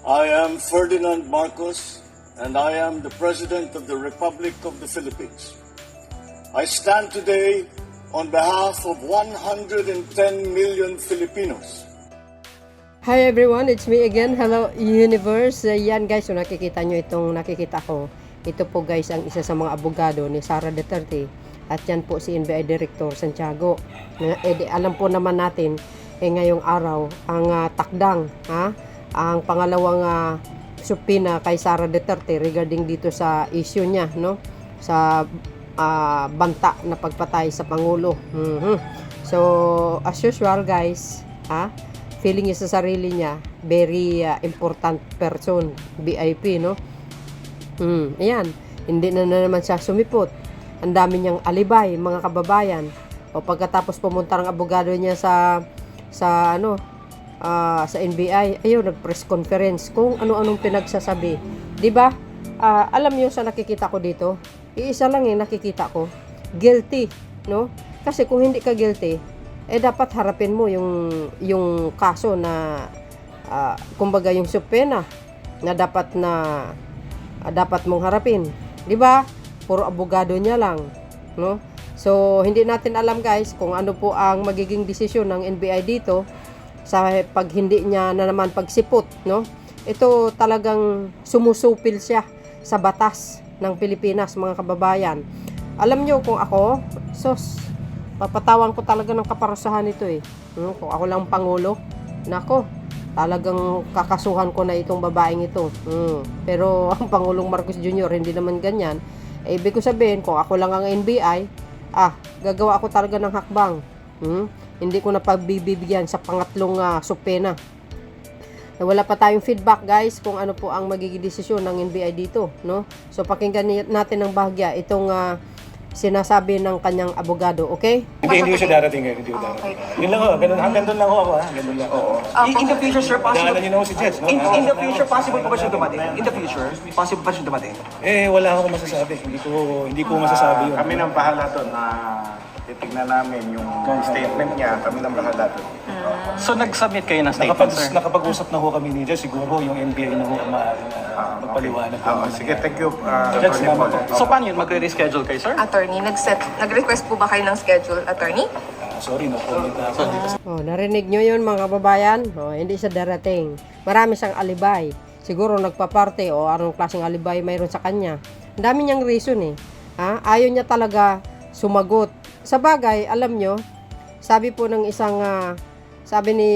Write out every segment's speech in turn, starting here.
I am Ferdinand Marcos, and I am the President of the Republic of the Philippines. I stand today on behalf of 110 million Filipinos. Hi everyone, it's me again. Hello universe. Yan guys, so nakikita nyo itong nakikita ko. Ito po guys ang isa sa mga abogado ni Sara Duterte. At yan po si NBI Director Santiago. Alam po naman natin ngayong araw ang takdang ang pangalawang subpoena kay Sara Duterte regarding dito sa issue niya, no? Sa banta na pagpatay sa Pangulo. So as usual guys, feeling niya sa sarili niya very important person, VIP, no? Ayan, hindi na naman siya sumipot. Ang dami niyang alibay, mga kababayan. O pagkatapos pumunta ng abogado niya sa NBI, ayun, nag-press conference kung ano-anong pinagsasabi. 'Di ba? Alam niyo sa nakikita ko dito, iisa lang nakikita ko, guilty, no? Kasi kung hindi ka guilty, dapat harapin mo yung kaso na kumbaga yung subpoena na dapat mong harapin, 'di ba? Puro abogado niya lang, no? So hindi natin alam guys kung ano po ang magiging desisyon ng NBI dito sa pag hindi niya na naman pagsipot, no? Ito talagang sumusupil siya sa batas ng Pilipinas, mga kababayan. Alam niyo kung ako, papatawan ko talaga ng kaparusahan ito Kung ako lang pangulo, nako, talagang kakasuhan ko na itong babaeng ito. Pero ang Pangulong Marcos Jr. hindi naman ganyan. Ibig ko sabihin, kung ako lang ang NBI, gagawa ako talaga ng hakbang. Hindi ko na pagbibigyan sa pangatlong subpoena. Wala pa tayong feedback guys kung ano po ang magiging desisyon ng NBI dito, no? So pakinggan natin ng bahagya itong sinasabi ng kanyang abogado, okay? Hindi siya darating ngayon, hindi ko darating. Yun lang ganun, hanggang doon lang ako, ganun lang. Oo. In the future, sir, possible... Daanan niyo na ako si Jets, no? In the future, possible pa ba siya dumating? In the future, possible pa siya dumating? Wala akong masasabi. Hindi ko masasabi yun. Kami nang bahala doon na titignan namin yung statement niya. Kami nang bahala doon. So, nag-submit kayo ng statement, sir? Nakapag-usap na ho kami ni Jets. Siguro yung NBI na ho maaaring magpaliwanag. Sige, thank you. Jets, Attorney Paul. So, paano yun? Magre-reschedule kayo, sir? Attorney, nag-request po ba kayo ng schedule, attorney? Sorry, no comment na ako dito. Narinig nyo yun mga kababayan? Hindi siya darating. Marami siyang alibay. Siguro nagpaparte o anong klaseng alibay mayroon sa kanya. Ang dami niyang reason Ayaw niya talaga sumagot. Sa bagay, alam nyo, sabi po ng isang, sabi ni,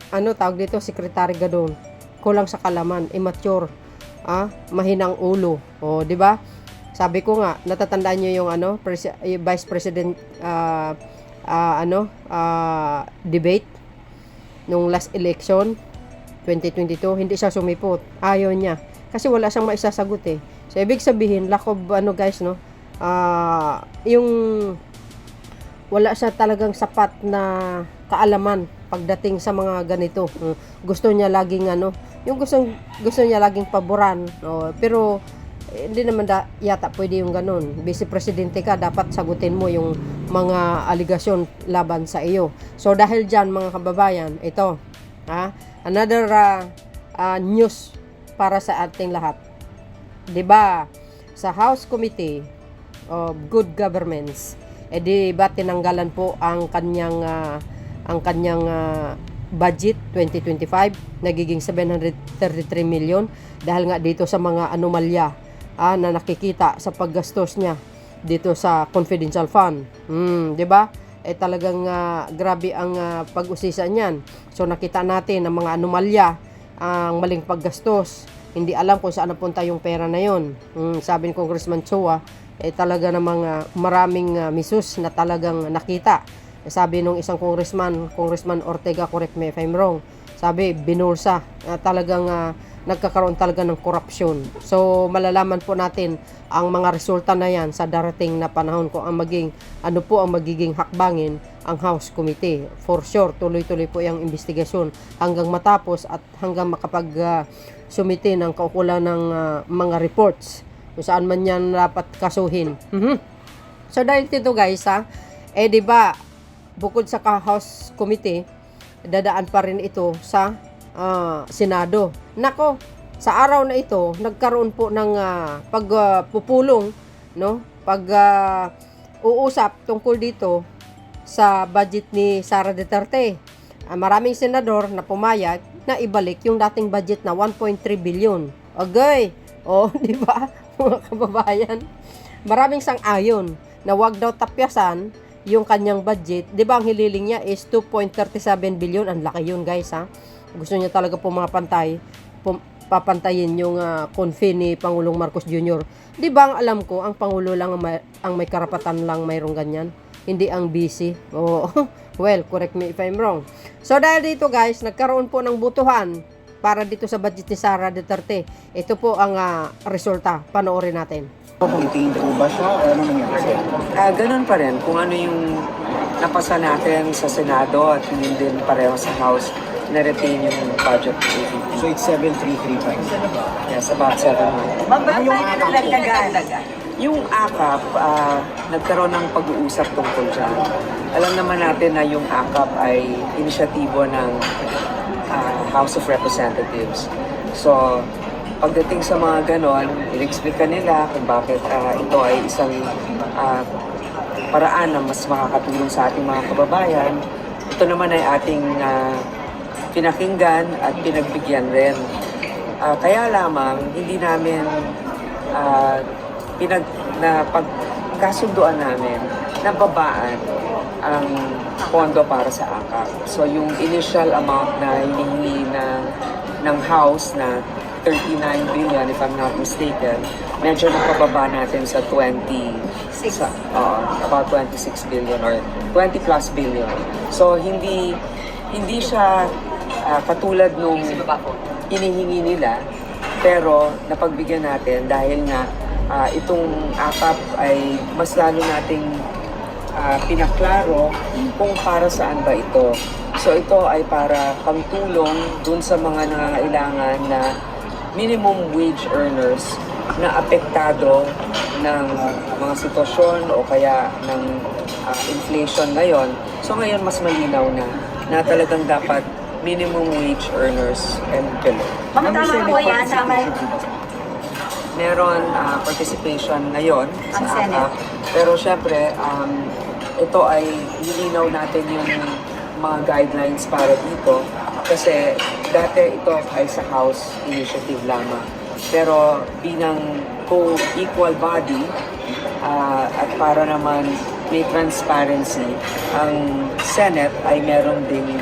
tawag dito, Secretary Gadon, kulang sa kalaman, immature, mahinang ulo. O, di ba? Sabi ko nga, natatandaan niyo yung Vice President debate nung last election 2022, hindi siya sumipot. Ayaw niya kasi wala siyang maisasagot So ibig sabihin lack of guys, no? Yung wala siya talagang sapat na kaalaman pagdating sa mga ganito. Gusto niya laging yung gusto niya laging paboran, pero hindi naman yata pwede yung ganun. Vice Presidente ka, dapat sagutin mo yung mga aligasyon laban sa iyo. So dahil dyan mga kababayan, ito another news para sa ating lahat. 'Di ba? Sa House Committee of Good Governance, di ba tinanggalan po ang kanyang budget 2025, nagiging 733 million dahil nga dito sa mga anomalya na nakikita sa paggastos niya dito sa confidential fund. 'Di ba? Talagang grabe ang pag-usisa niyan. So nakita natin ang mga anomalya, ang maling paggastos. Hindi alam kung saan napunta yung pera na yon. Sabi ni Congressman Chua, talaga namang maraming misus na talagang nakita. Sabi nung isang Congressman Ortega, correct me if I'm wrong, sabi binulsa, talagang nagkakaroon talaga ng korupsyon. So malalaman po natin ang mga resulta na yan sa darating na panahon kung ang magiging hakbangin ang House Committee. For sure, tuloy-tuloy po yung investigasyon hanggang matapos at hanggang sumite ng kaukulan ng mga reports kung saan man yan dapat kasuhin. So dahil dito guys di ba bukod sa House Committee, dadaan pa rin ito sa Senado. Nako, sa araw na ito, nagkaroon po ng pagpupulong, no? Uusap tungkol dito sa budget ni Sara Duterte. Maraming senador na pumayag na ibalik yung dating budget na 1.3 billion. Okay. Di ba? Mga kababayan. Maraming sang-ayon na wag daw tapyasan yung kanyang budget. Di ba ang hililing niya is 2.37 billion. Ang laki yun, guys, ha? Gusto niya talaga po mga papantayin yung konfi ni Pangulong Marcos Jr. Di ba ang alam ko, ang Pangulo lang ang may karapatan lang mayroong ganyan, hindi ang BC. Well, correct me if I'm wrong. So dahil dito, guys, nagkaroon po ng butuhan para dito sa budget ni Sara Duterte. Ito po ang resulta. Panoorin natin. Contained po ba siya o ano nangyari sa'yo? Ganun pa rin kung ano yung napasa natin sa Senado at yun din pareho sa House na-retain yung budget. So it's 7335. Yes, about 7 months. Yung AKAP, nagkaroon ng pag-uusap tungkol dyan. Alam naman natin na yung AKAP ay inisyatibo ng House of Representatives. So, pagdating sa mga ganon, in-explica nila kung bakit ito ay isang paraan na mas makakatulong sa ating mga kababayan. Ito naman ay ating pinakinggan at pinagbigyan rin. Kaya lamang, hindi namin pagkasunduan namin na babaan ang pondo para sa AKAP. So yung initial amount na hinihingi ng House na 39 billion, if I'm not mistaken, medyo nakababa natin sa 26, about 26 billion or 20 plus billion. So hindi siya katulad nung hinihingi nila, pero napagbigyan natin dahil nga itong AKAP ay mas lalo nating pinaklaro kung para saan ba ito. So ito ay para pangtulong dun sa mga nangangailangan na minimum wage earners na apektado ng mga sitwasyon o kaya ng inflation ngayon. So ngayon mas malinaw na talagang dapat minimum wage earners and below. Tama po yan, tama. Meron participation ngayon sa AKAP. Pero syempre, ito ay nilinaw natin yung mga guidelines para dito. Kasi dati ito ay sa House initiative lamang. Pero bilang co-equal body at para naman may transparency, ang Senate ay meron ding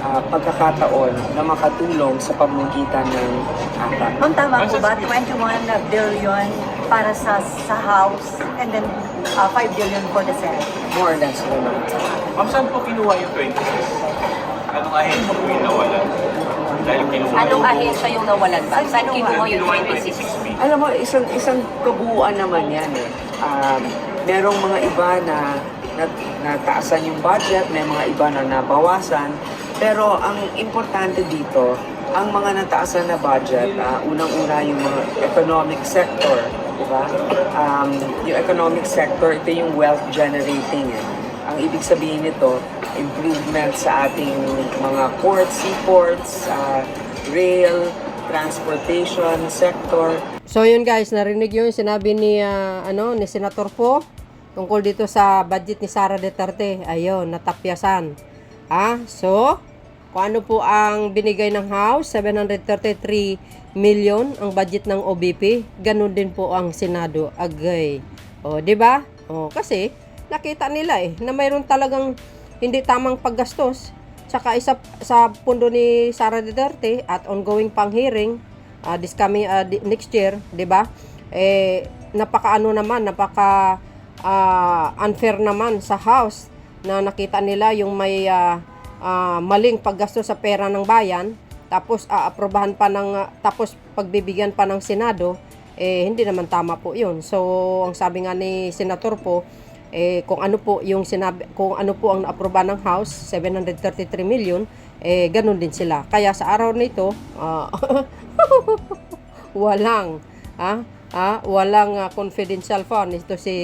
pagkakataon na makatulong sa pamamagitan ng AKAP. Ma'am, tama po ba? 21 billion para sa House and then 5 billion for the Senate. More or less, naman. Ma'am, saan po kinuha yung 26? Anong ahensya po yung nawalan? Dahil kinuha Anong ahensya yung nawalan ba? Saan kinuha yung 26? Alam mo, isang kabuuan naman yan eh. Merong mga iba na nataasan yung budget, may mga iba na nabawasan. Pero ang importante dito, ang mga nataasan na budget, unang-una yung mga economic sector, di ba? Yung economic sector, ito yung wealth generating. Ang ibig sabihin nito, improvement sa ating mga ports, seaports, rail, transportation sector. So yun, guys, narinig yun sinabi ni ni Senator Po tungkol dito sa budget ni Sara Duterte. Ayun, natapyasan. So kung ano po ang binigay ng House, 733 million ang budget ng OBP, ganun din po ang Senado. Agay. Di ba? Kasi nakita nila na mayroon talagang hindi tamang paggastos. Tsaka isa sa pundo ni Sara Duterte at ongoing pang hearing this coming next year, 'di ba? Napaka unfair naman sa House na nakita nila yung may maling paggastos sa pera ng bayan, tapos aprobahan pa tapos pagbibigyan pa ng Senado, hindi naman tama po 'yun. So ang sabi nga ni Senator Po, kung ano po ang naaproba ng House, 733 million, ganun din sila. Kaya sa araw nito, walang confidential fund ito si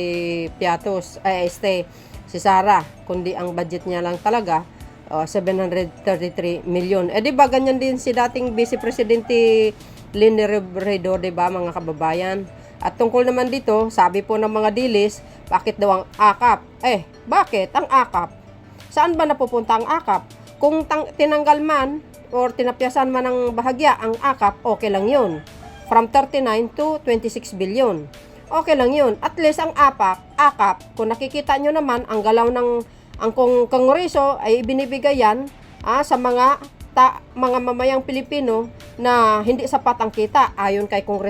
Piatos, si Sara, kundi ang budget niya lang talaga 733 million. Eh, di ba, ganyan din si dating Vice Presidente Leni Robredo, di ba, mga kababayan? At tungkol naman dito, sabi po ng mga dilis, bakit daw ang akap? Eh, bakit ang akap? Saan ba napupunta ang akap? Kung tinanggal man or tinapyasan man ng bahagya ang akap, okay lang yun. From 39 to 26 billion. Okay lang yun. At least ang akap, kung nakikita nyo naman, ang galaw ng ang kongreso ay binibigay yan sa mga mamayang Pilipino na hindi sapat ang kita ayon kay kung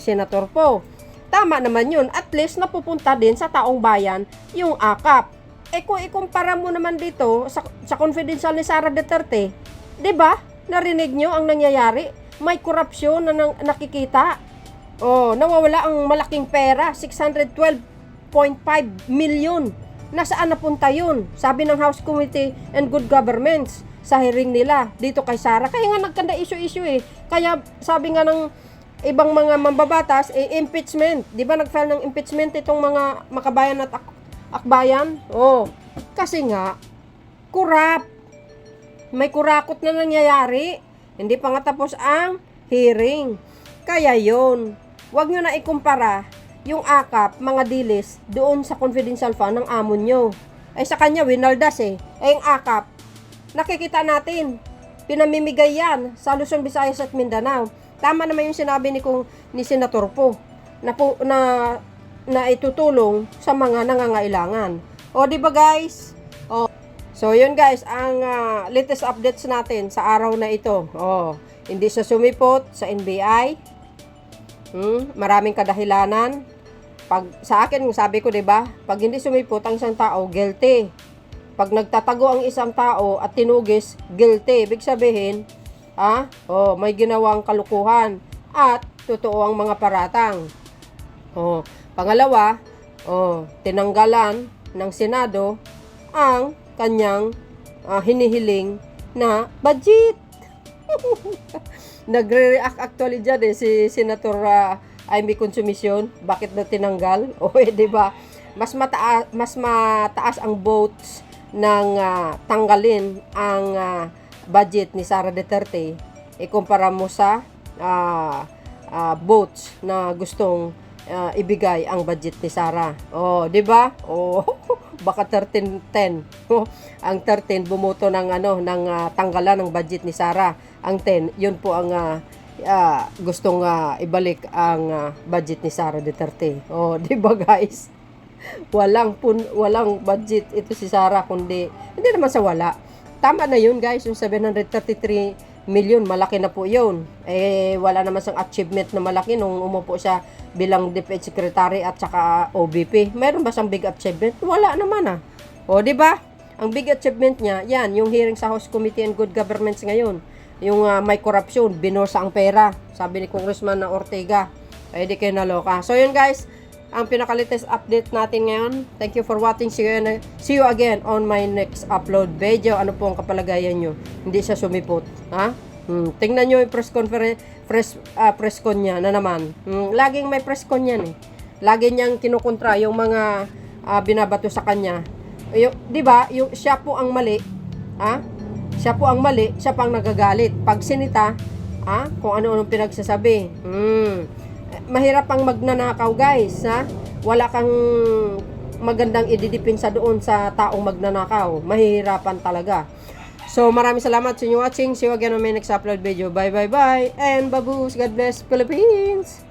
senator po. Tama naman yun. At least napupunta din sa taong bayan yung akap. Eh kung ikumpara mo naman dito sa confidential ni Sara Duterte, 'di ba? Narinig nyo ang nangyayari? May korupsyon na nakikita. Nawawala ang malaking pera, 612.5 million. Nasaan napunta yun? Sabi ng House Committee and Good Governments sa hearing nila dito kay Sara. Kaya nga nagkanda issue eh. Kaya sabi nga ng ibang mga mambabatas, impeachment. Di ba nag-file ng impeachment itong mga makabayan at akbayan? Kasi nga, kurap. May kurakot na nangyayari. Hindi pa nga tapos ang hearing. Kaya yon, wag nyo na ikumpara yung akap, mga dilis, doon sa confidential fund ng amo nyo. Ay sa kanya, winaldas eh. Yung akap, nakikita natin, pinamimigay yan sa Luzon, Visayas at Mindanao. Tama naman yung sinabi ni Senator Po na itutulong sa mga nangangailangan. Di ba guys? So yun guys, ang latest updates natin sa araw na ito. Hindi siya sumipot sa NBI. Maraming kadahilanan. Pag sa akin, sabi ko, 'di ba? Pag hindi sumipot ang isang tao, guilty. Pag nagtatago ang isang tao at tinugis, guilty. Ibig sabihin, may ginawang kalukuhan at totoo ang mga paratang. Pangalawa, tinanggalan ng Senado ang kanyang hinihiling na budget. Nagre-react actually dyan si Senator Amy Consumition. Bakit na tinanggal? Diba? Mas mataas ang votes ng tanggalin ang budget ni Sara Duterte ikumpara mo sa votes na gustong ibigay ang budget ni Sara. Diba? Baka 13-10. Ang 13 bumoto ng tanggalan ng budget ni Sara. Ang 10, yun po ang gustong ibalik ang budget ni Sara Duterte. Diba guys? Walang budget ito si Sara, kundi hindi naman sa wala. Tama na yun guys, yung 733 million, malaki na po yun. Wala naman siyang achievement na malaki nung umupo siya bilang DepEd Secretary at saka OBP. Meron ba siyang big achievement? Wala naman diba? Ang big achievement niya, yan, yung hearing sa House Committee on Good Governments ngayon. Yung may korupsyon, binorsa ang pera. Sabi ni Congressman na Ortega. Di kayo naloka. So yun guys, ang pinaka-latest update natin ngayon. Thank you for watching. See you again on my next upload video. Ano po ang kapalagayan nyo? Hindi siya sumipot. Tingnan nyo yung press con niya na naman. Laging may press con yan eh. Lagi niyang kinukontra yung mga binabato sa kanya. Diba? Siya po ang mali. Siya po ang mali. Siya pang nagagalit. Pag sinita, kung ano-anong pinagsasabi. Mahirap ang magnanakaw guys. Wala kang magandang ididipinsa doon sa taong magnanakaw. Mahihirapan talaga. So maraming salamat sa inyo watching. See you again on my next upload video. Bye bye bye. And baboos. God bless Philippines.